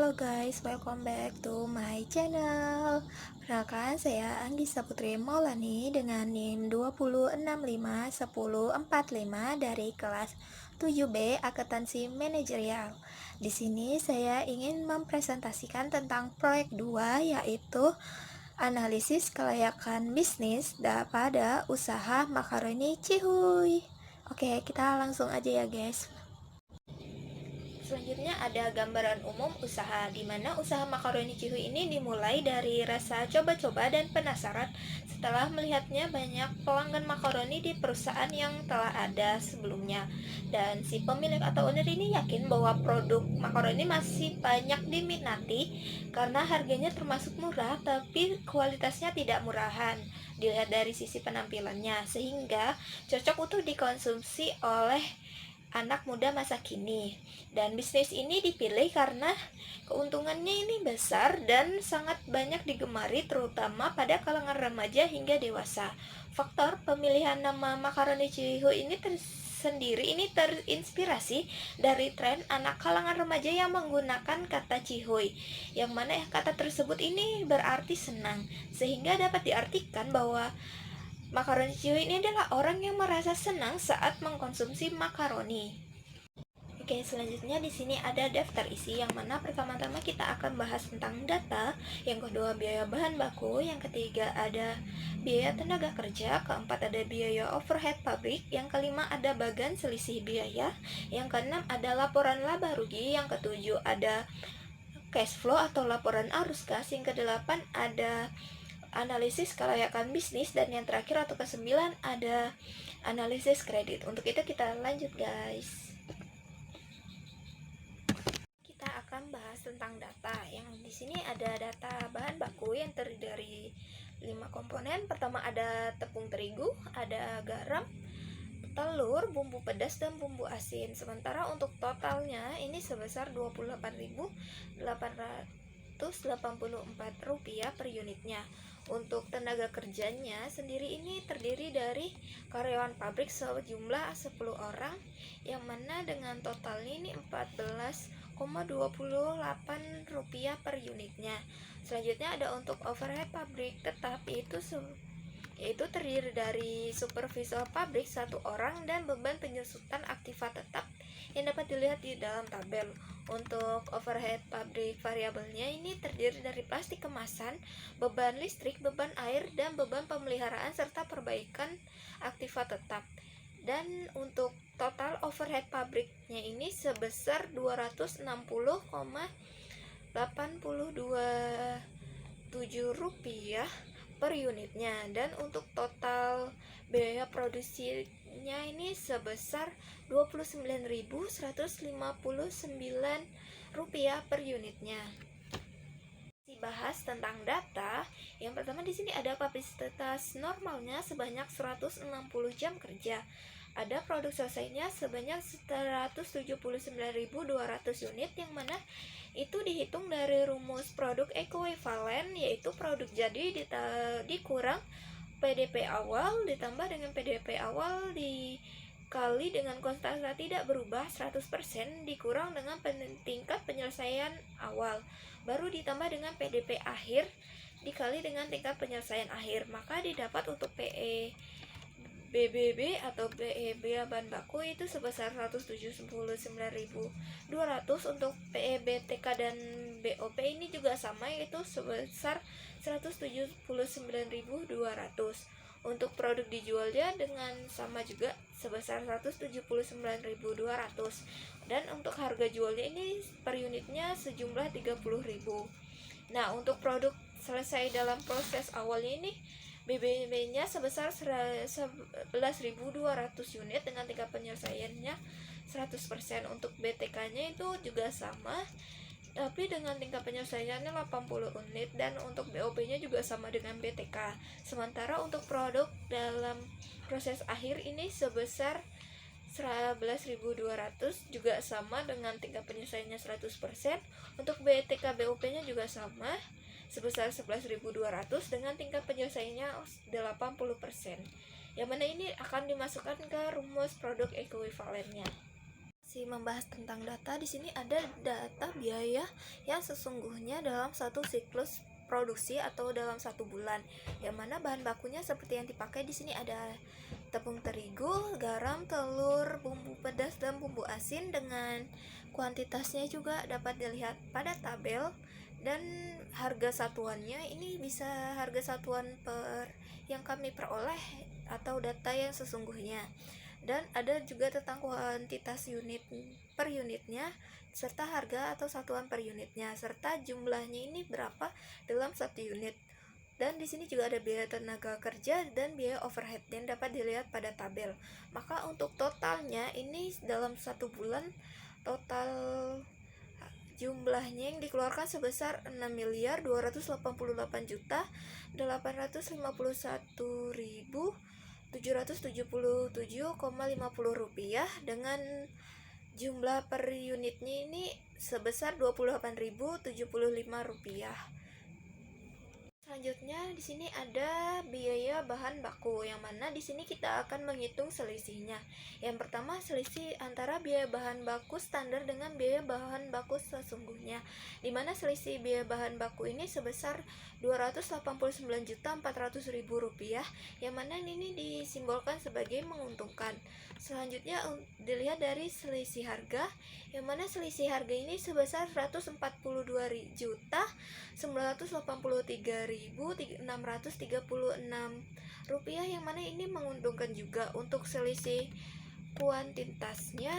Halo guys, welcome back to my channel. Perkenalkan, saya Anggisa Putri Maulani dengan NIM 2065145 dari kelas 7B Akuntansi Manajerial. Di sini saya ingin mempresentasikan tentang proyek 2, yaitu analisis kelayakan bisnis pada usaha makaroni Cihuy. Oke, kita langsung aja ya guys. Selanjutnya ada gambaran umum usaha, di mana usaha makaroni Cihuy ini dimulai dari rasa coba-coba dan penasaran setelah melihatnya banyak pelanggan makaroni di perusahaan yang telah ada sebelumnya. Dan si pemilik atau owner ini yakin bahwa produk makaroni masih banyak diminati karena harganya termasuk murah tapi kualitasnya tidak murahan dilihat dari sisi penampilannya, sehingga cocok untuk dikonsumsi oleh anak muda masa kini. Dan bisnis ini dipilih karena keuntungannya ini besar dan sangat banyak digemari terutama pada kalangan remaja hingga dewasa. Faktor pemilihan nama makaroni Cihuy ini terinspirasi dari tren anak kalangan remaja yang menggunakan kata Cihuy, yang mana kata tersebut ini berarti senang, sehingga dapat diartikan bahwa makaroni Cihuy ini adalah orang yang merasa senang saat mengkonsumsi makaroni. Oke, selanjutnya di sini ada daftar isi, yang mana pertama-tama kita akan bahas tentang data, yang kedua biaya bahan baku, yang ketiga ada biaya tenaga kerja, keempat ada biaya overhead pabrik, yang kelima ada bagan selisih biaya, yang keenam ada laporan laba rugi, yang ketujuh ada cash flow atau laporan arus kas, yang kedelapan ada analisis kelayakan bisnis, dan yang terakhir atau kesembilan ada analisis kredit. Untuk itu kita lanjut guys. Kita akan bahas tentang data. Yang di sini ada data bahan baku yang terdiri dari 5 komponen. Pertama ada tepung terigu, ada garam, telur, bumbu pedas, dan bumbu asin. Sementara untuk totalnya ini sebesar Rp28.884 per unitnya. Untuk tenaga kerjanya sendiri ini terdiri dari karyawan pabrik sejumlah 10 orang, yang mana dengan totalnya ini Rp14,28 per unitnya. Selanjutnya ada untuk overhead pabrik tetap, yaitu terdiri dari supervisor pabrik 1 orang dan beban penyusutan aktiva tetap yang dapat dilihat di dalam tabel. Untuk overhead pabrik variabelnya ini terdiri dari plastik kemasan, beban listrik, beban air, dan beban pemeliharaan serta perbaikan aktiva tetap. Dan untuk total overhead pabriknya ini sebesar Rp260,827 per unitnya. Dan untuk total biaya produksinya ini sebesar Rp29.159 per unitnya. Dibahas tentang data, yang pertama di sini ada kapasitas normalnya sebanyak 160 jam kerja. Ada produk selesainya sebanyak 179.200 unit, yang mana itu dihitung dari rumus produk ekuivalen, yaitu produk jadi dikurang PDP awal ditambah dengan PDP awal dikali dengan konstanta tidak berubah 100% dikurang dengan tingkat penyelesaian awal, baru ditambah dengan PDP akhir dikali dengan tingkat penyelesaian akhir, maka didapat untuk BBB atau biaya bahan baku itu sebesar 179.200. Untuk BTK dan BOP ini juga sama, yaitu sebesar 179.200. Untuk produk dijualnya dengan sama juga sebesar 179.200. Dan untuk harga jualnya ini per unitnya sejumlah 30.000. Nah, untuk produk selesai dalam proses awalnya ini BBB-nya sebesar 11.200 unit dengan tingkat penyelesaiannya 100%. Untuk BTK-nya itu juga sama, tapi dengan tingkat penyelesaiannya 80 unit, dan untuk BOP-nya juga sama dengan BTK. Sementara untuk produk dalam proses akhir ini sebesar 11.200 juga sama dengan tingkat penyelesaiannya 100%. Untuk BTK BOP-nya juga sama sebesar 11.200 dengan tingkat penyelesaiannya 80%, yang mana ini akan dimasukkan ke rumus produk ekuivalennya. Membahas tentang data, di sini ada data biaya yang sesungguhnya dalam satu siklus produksi atau dalam 1 bulan, yang mana bahan bakunya seperti yang dipakai di sini ada tepung terigu, garam, telur, bumbu pedas dan bumbu asin, dengan kuantitasnya juga dapat dilihat pada tabel, dan harga satuannya ini bisa harga satuan per yang kami peroleh atau data yang sesungguhnya, dan ada juga tentang kuantitas unit per unitnya serta harga atau satuan per unitnya serta jumlahnya ini berapa dalam 1 unit. Dan di sini juga ada biaya tenaga kerja dan biaya overhead yang dapat dilihat pada tabel. Maka untuk totalnya ini dalam 1 bulan total jumlahnya yang dikeluarkan sebesar 6.288.851.777,50 rupiah, dengan jumlah per unitnya ini sebesar 28.075 rupiah. Selanjutnya di sini ada biaya bahan baku, yang mana di sini kita akan menghitung selisihnya. Yang pertama, selisih antara biaya bahan baku standar dengan biaya bahan baku sesungguhnya, di mana selisih biaya bahan baku ini sebesar Rp289.400.000, yang mana ini disimbolkan sebagai menguntungkan. Selanjutnya dilihat dari selisih harga, yang mana selisih harga ini sebesar Rp142.933.636, yang mana ini menguntungkan juga. Untuk selisih kuantitasnya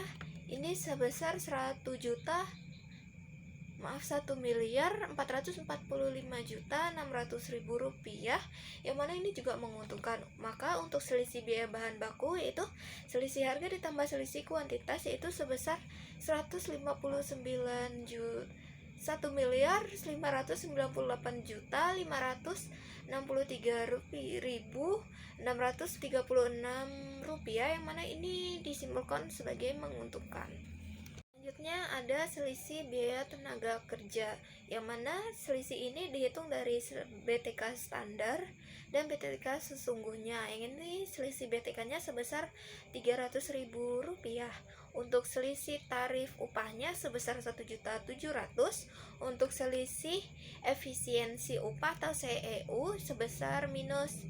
ini sebesar 1.445.600.000 rupiah, yang mana ini juga menguntungkan. Maka untuk selisih biaya bahan baku yaitu selisih harga ditambah selisih kuantitas yaitu sebesar 159.1miliar 593.636 rupiah, yang mana ini disimbolkan sebagai menguntungkan. Selanjutnya ada selisih biaya tenaga kerja, yang mana selisih ini dihitung dari BTK standar dan BTK sesungguhnya. Yang ini selisih BTK-nya sebesar Rp300.000. Untuk selisih tarif upahnya sebesar 1.700.000. Untuk selisih efisiensi upah atau CEU sebesar minus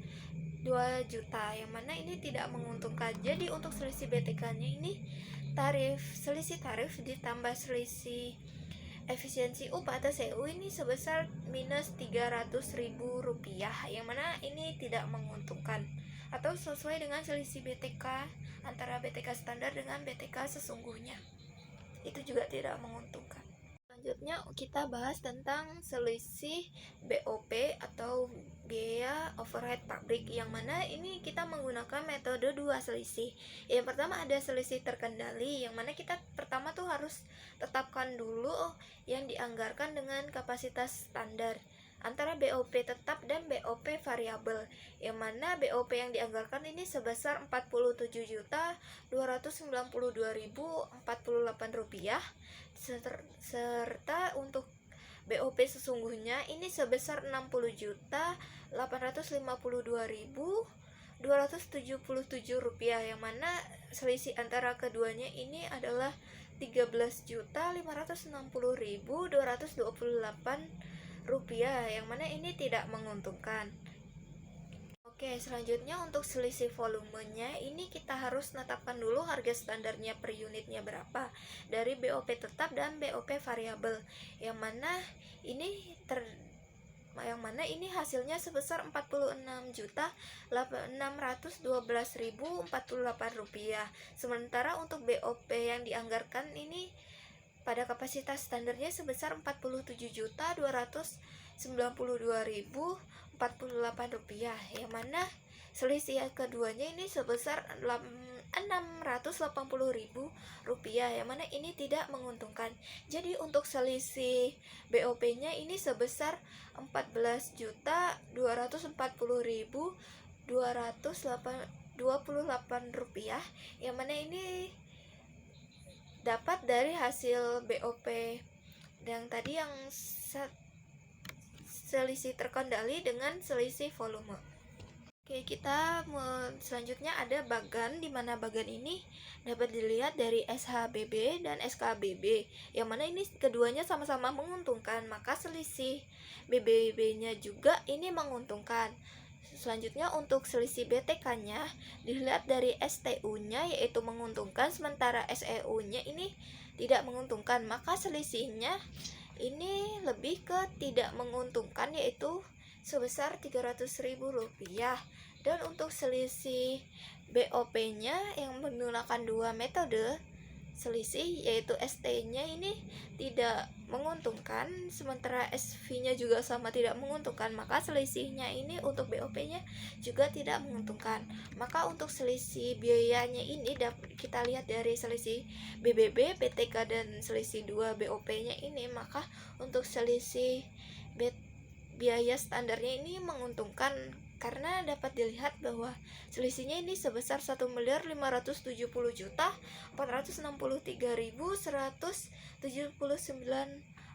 2 juta, yang mana ini tidak menguntungkan. Jadi untuk selisih BTK-nya ini selisih tarif ditambah selisih efisiensi upah atau CU ini sebesar minus Rp300.000, yang mana ini tidak menguntungkan atau sesuai dengan selisih BTK antara BTK standar dengan BTK sesungguhnya, itu juga tidak menguntungkan. Selanjutnya kita bahas tentang selisih BOP atau biaya overhead pabrik, yang mana ini kita menggunakan metode 2 selisih. Yang pertama ada selisih terkendali, yang mana kita pertama tuh harus tetapkan dulu yang dianggarkan dengan kapasitas standar antara BOP tetap dan BOP variabel, yang mana BOP yang dianggarkan ini sebesar Rp42.292.048 serta untuk BOP sesungguhnya ini sebesar Rp6.852.277, yang mana selisih antara keduanya ini adalah Rp13.560.228, yang mana ini tidak menguntungkan. Oke, selanjutnya untuk selisih volumenya ini kita harus menetapkan dulu harga standarnya per unitnya berapa dari BOP tetap dan BOP variabel, yang mana ini hasilnya sebesar Rp46.612.048. Sementara untuk BOP yang dianggarkan ini pada kapasitas standarnya sebesar Rp42.292.048, yang mana selisih keduanya ini sebesar Rp680.000, yang mana ini tidak menguntungkan. Jadi untuk selisih BOP-nya ini sebesar Rp14.224.228, yang mana ini dapat dari hasil BOP yang tadi yang selisih terkendali dengan selisih volume. Oke, selanjutnya ada Bagan, di mana Bagan ini dapat dilihat dari SHBB dan SKBB, yang mana ini keduanya sama-sama menguntungkan, maka selisih BBB-nya juga ini menguntungkan. Selanjutnya untuk selisih BTK-nya dilihat dari STU-nya, yaitu menguntungkan, sementara SEU-nya ini tidak menguntungkan, maka selisihnya ini lebih ke tidak menguntungkan, yaitu sebesar Rp300.000. Dan untuk selisih BOP-nya yang menggunakan dua metode selisih, yaitu ST-nya ini tidak menguntungkan, sementara SV-nya juga sama tidak menguntungkan, maka selisihnya ini untuk BOP-nya juga tidak menguntungkan. Maka untuk selisih biayanya ini dapat kita lihat dari selisih BBB, BTK, dan selisih 2 BOP-nya ini, maka untuk selisih biaya standarnya ini menguntungkan karena dapat dilihat bahwa selisihnya ini sebesar 1.570.463.179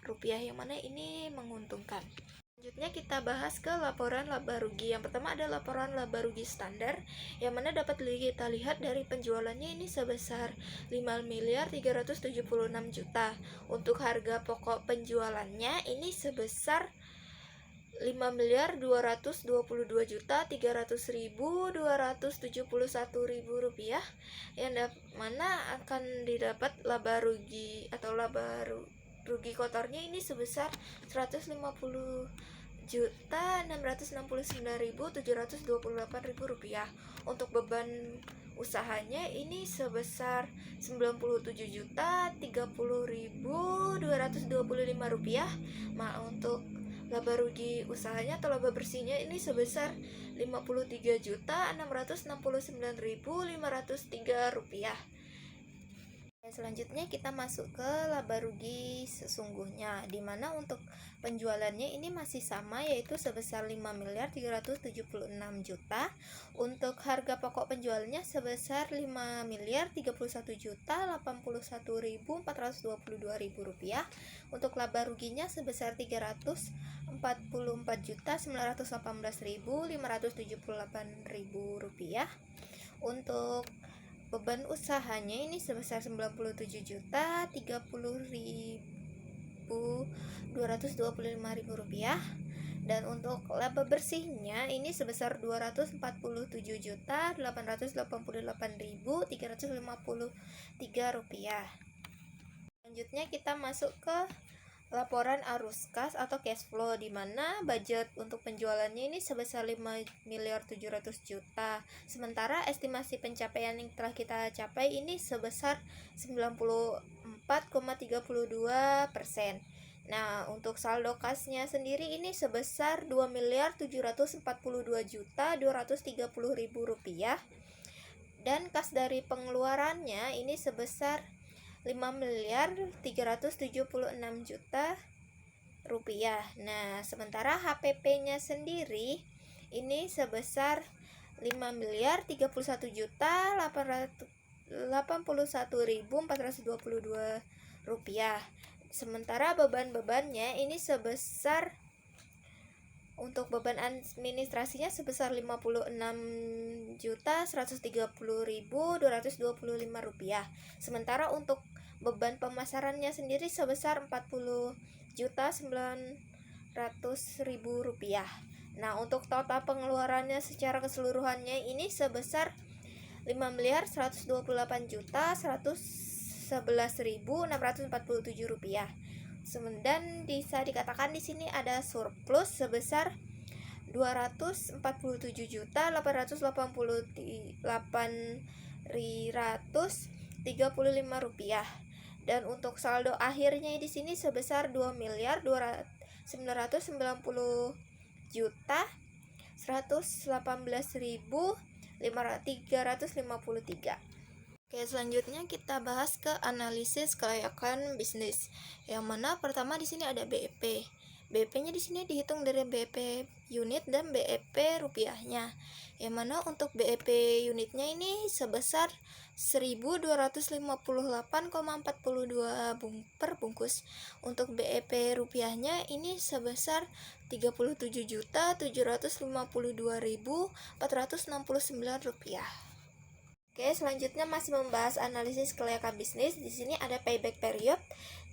rupiah, yang mana ini menguntungkan. Selanjutnya kita bahas ke laporan laba rugi. Yang pertama ada laporan laba rugi standar, yang mana dapat kita lihat dari penjualannya ini sebesar 5.376.000.000. Untuk harga pokok penjualannya ini sebesar 5.222.300.271.000 rupiah, yang mana akan didapat laba rugi atau laba rugi kotornya ini sebesar 150.669.728 rupiah. Untuk beban usahanya ini sebesar 97.030.225 rupiah. Untuk laba rugi usahanya atau laba bersihnya ini sebesar 53.669.503 rupiah. Selanjutnya kita masuk ke laba rugi sesungguhnya, dimana untuk penjualannya ini masih sama, yaitu sebesar 5.376.000.000. Untuk harga pokok penjualnya sebesar 5.371.081.422 rupiah. Untuk laba ruginya sebesar 344.918.578 rupiah. Untuk beban usahanya ini sebesar 97.030.225 rupiah. Dan untuk laba bersihnya ini sebesar 247.888.353 rupiah. Selanjutnya kita masuk ke laporan arus kas atau cash flow, di mana budget untuk penjualannya ini sebesar 5.700.000.000. Sementara estimasi pencapaian yang telah kita capai ini sebesar 94,32%. Nah, untuk saldo kasnya sendiri ini sebesar 2.742.230.000 rupiah. Dan kas dari pengeluarannya ini sebesar 5.376.000.000 rupiah. Nah, sementara HPP-nya sendiri ini sebesar 5.331.881.422 rupiah. Sementara beban-bebannya ini sebesar, untuk beban administrasinya sebesar 56.130.225 rupiah. Sementara untuk beban pemasarannya sendiri sebesar 40.900.000 rupiah. Nah, untuk total pengeluarannya secara keseluruhannya ini sebesar 5.128.111.647 rupiah. Dan bisa dikatakan di sini ada surplus sebesar 247.838.935 rupiah. Dan untuk saldo akhirnya di sini sebesar 2.990.118.353. Oke, selanjutnya kita bahas ke analisis kelayakan bisnis. Yang mana pertama di sini ada BEP. BEP-nya di sini dihitung dari BEP unit dan BEP rupiahnya. Yang mana untuk BEP unitnya ini sebesar 1.258,42 per bungkus. Untuk BEP rupiahnya ini sebesar 37.752.469 rupiah. Oke, selanjutnya masih membahas analisis kelayakan bisnis. Di sini ada payback period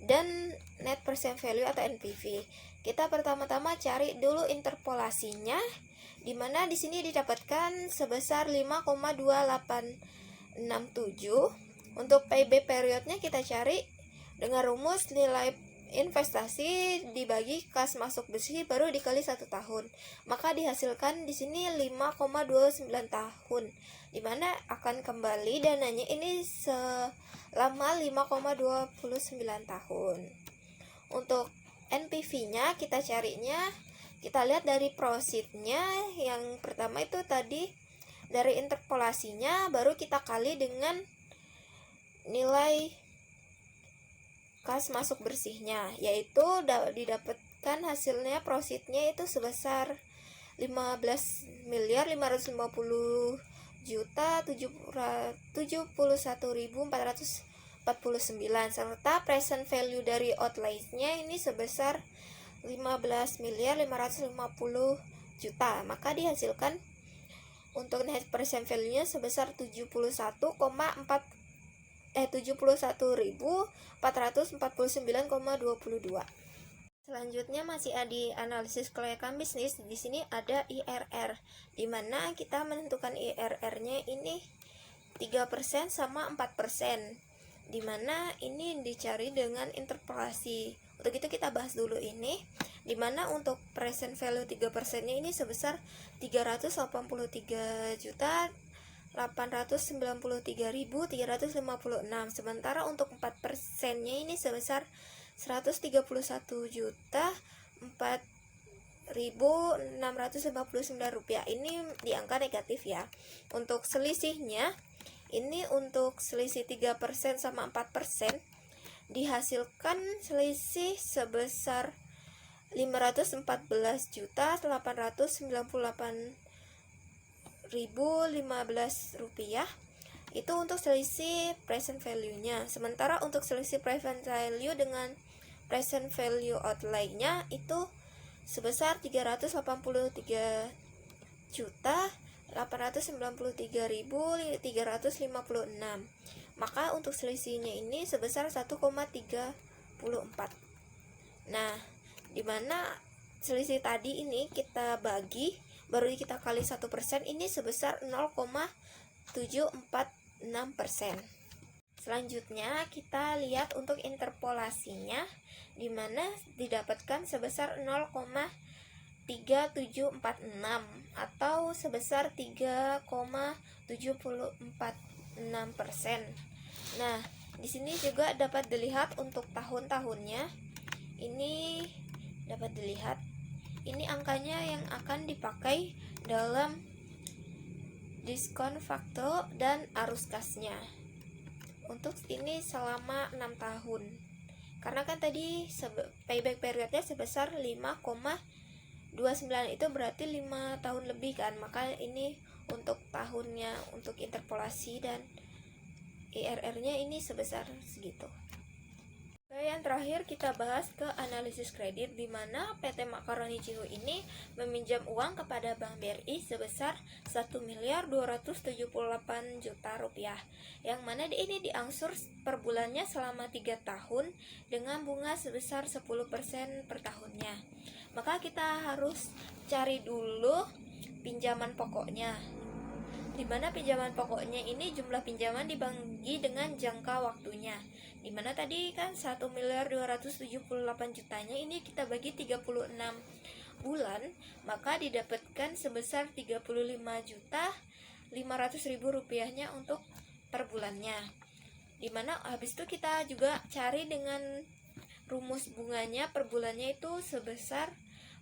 dan net present value atau NPV. Kita pertama-tama cari dulu interpolasinya, di mana di sini didapatkan sebesar 5,2867. Untuk payback periodnya kita cari dengan rumus nilai investasi dibagi kas masuk bersih baru dikali 1 tahun, maka dihasilkan di sini 5,29 tahun, dimana akan kembali dananya ini selama 5,29 tahun. Untuk NPV-nya kita carinya, kita lihat dari profitnya. Yang pertama itu tadi dari interpolasinya, baru kita kali dengan nilai kas masuk bersihnya, yaitu didapatkan hasilnya profitnya itu sebesar 15.550.771.449, serta present value dari outlay-nya ini sebesar 15.550.000.000. Maka dihasilkan untuk net present value-nya sebesar 71.449,22. Selanjutnya masih ada di analisis kelayakan bisnis. Di sini ada IRR, di mana kita menentukan IRR-nya ini 3% sama 4%, di mana ini dicari dengan interpolasi. Untuk itu kita bahas dulu ini, di mana untuk present value 3%-nya ini sebesar 384.893.356, sementara untuk 4%-nya ini sebesar 131.004.659 rupiah. Ini di angka negatif ya. Untuk selisihnya ini, untuk selisih 3% sama 4%, dihasilkan selisih sebesar 514.898.015 rupiah. Itu untuk selisih present value-nya. Sementara untuk selisih present value dengan present value outlay-nya itu sebesar 383.893.356. Maka untuk selisihnya ini sebesar 1,34. Nah, dimana selisih tadi ini kita bagi, baru kita kali 1%, ini sebesar 0,746%. Selanjutnya kita lihat untuk interpolasinya, di mana didapatkan sebesar 0,3746 atau sebesar 3,746%. Nah, di sini juga dapat dilihat untuk tahun-tahunnya. Ini dapat dilihat, ini angkanya yang akan dipakai dalam diskon faktor dan arus kasnya. Untuk ini selama 6 tahun. Karena kan tadi payback periodnya sebesar 5,29, itu berarti 5 tahun lebih kan. Maka ini untuk tahunnya, untuk interpolasi dan IRR-nya ini sebesar segitu. Yang terakhir kita bahas ke analisis kredit, di mana PT Macaroni Cihuy ini meminjam uang kepada Bank BRI sebesar 1.278.000.000 rupiah, yang mana ini diangsur per bulannya selama 3 tahun dengan bunga sebesar 10% per tahunnya. Maka kita harus cari dulu pinjaman pokoknya, di mana pinjaman pokoknya ini jumlah pinjaman dibagi dengan jangka waktunya, di mana tadi kan 1.278.000.000-nya ini kita bagi 36 bulan, maka didapatkan sebesar 35.500.000 rupiahnya untuk per bulannya. Di mana habis itu kita juga cari dengan rumus bunganya per bulannya itu sebesar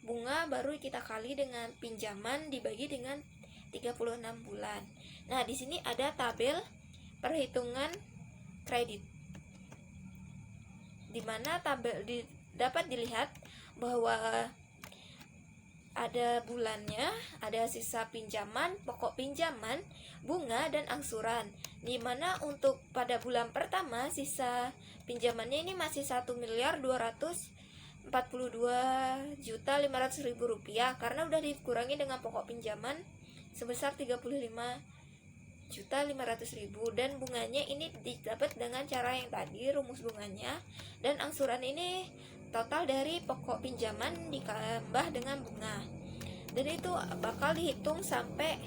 bunga baru kita kali dengan pinjaman dibagi dengan 36 bulan. Nah, di sini ada tabel perhitungan kredit, di mana tabel di dapat dilihat bahwa ada bulannya, ada sisa pinjaman, pokok pinjaman, bunga, dan angsuran. Di mana untuk pada bulan pertama sisa pinjamannya ini masih 1.242.500.000 rupiah karena udah dikurangi dengan pokok pinjaman sebesar 35.500.000 dan bunganya ini didapat dengan cara yang tadi, rumus bunganya, dan angsuran ini total dari pokok pinjaman ditambah dengan bunga, dan itu bakal dihitung sampai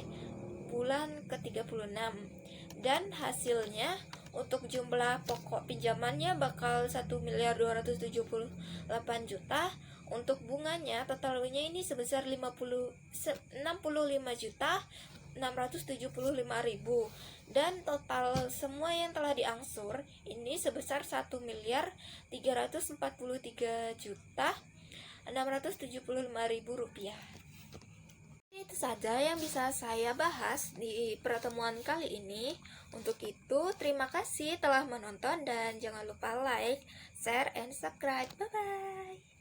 bulan ke-36, dan hasilnya untuk jumlah pokok pinjamannya bakal 1.278.000.000. Untuk bunganya totalnya ini sebesar 65.675.000, dan total semua yang telah diangsur ini sebesar 1.333.675.000 rupiah. Itu saja yang bisa saya bahas di pertemuan kali ini. Untuk itu, terima kasih telah menonton dan jangan lupa like, share, and subscribe. Bye-bye.